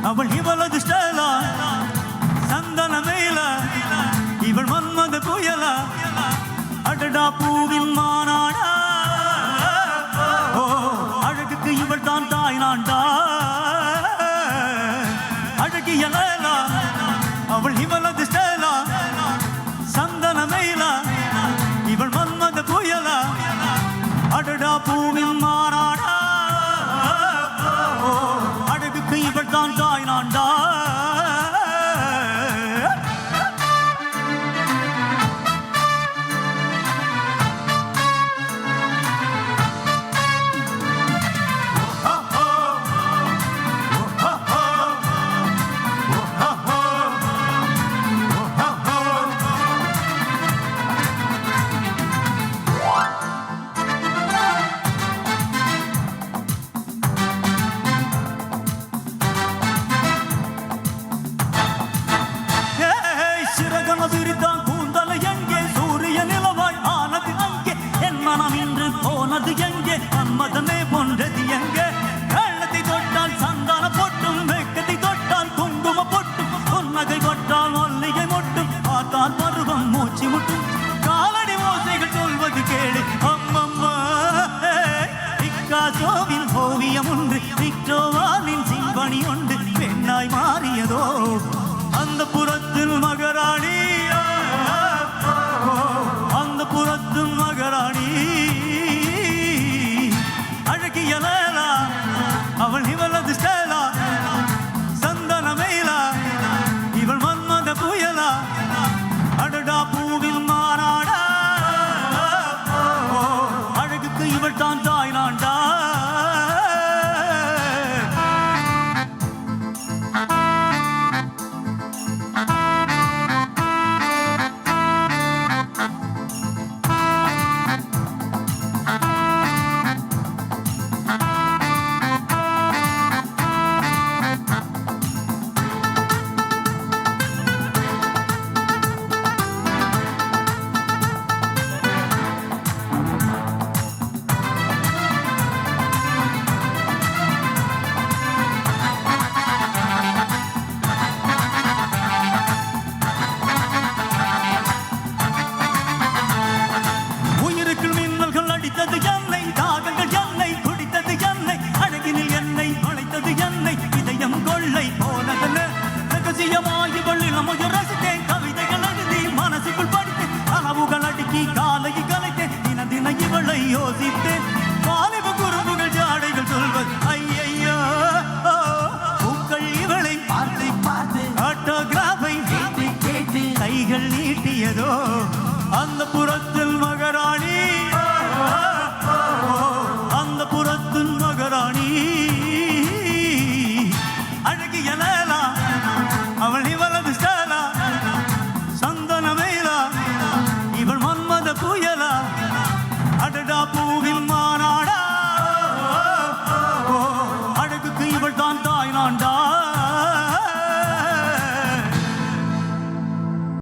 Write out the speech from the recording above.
அவள் இவளது ஸ்டைலா சந்தன மேல இவள் மன்மத புயலா அடடா பூவின் மாநாடா அழகுக்கு இவள் தான் தாய் நான்டா அழகிய லேலா அவள் இவளது ஸ்டைலா சந்தன மேல இவள் மன்மத புயலா அடடா பூவின் மாநாடா அழகுக்கு இவள் தான் தாய் நான்டா மதமே போன்றது எங்கே கள்ளத்தை தொட்டால் சந்தான பொட்டும் வெக்கத்தை தொட்டால் குங்கும பொட்டும் பொன்னகை தொட்டால் மல்லிகை மொட்டும் பார்த்தால் பருவம் மூச்சு முட்டும் காலடி ஓசைகள் சொல்வது கேளு அம்மம்மா பிக்காசோவின் ஓவியம் உண்டு விக்டோவாவின் சிம்பனி உண்டு பெண்ணாய் மாறியதோ அந்த புறத்தில் மகராணி அந்த புறத்தில் மகராணி அவள் இவளது ஸ்டைலா சந்தன மேலா இவள் மன்மத புயலா அடடா பூவில் மாறாடா அழகுக்கு இவள் தான் தாய் நான்டா யோசித்தேன் வாலிப குறும்புகள் ஜாடைகள் சொல்வது ஐயையோ பூக்கள் இவளை பார்த்து பார்த்து ஆட்டோகிராஃபை கேட்டு கேட்டு கைகள் நீட்டியதோ அந்த புறத்து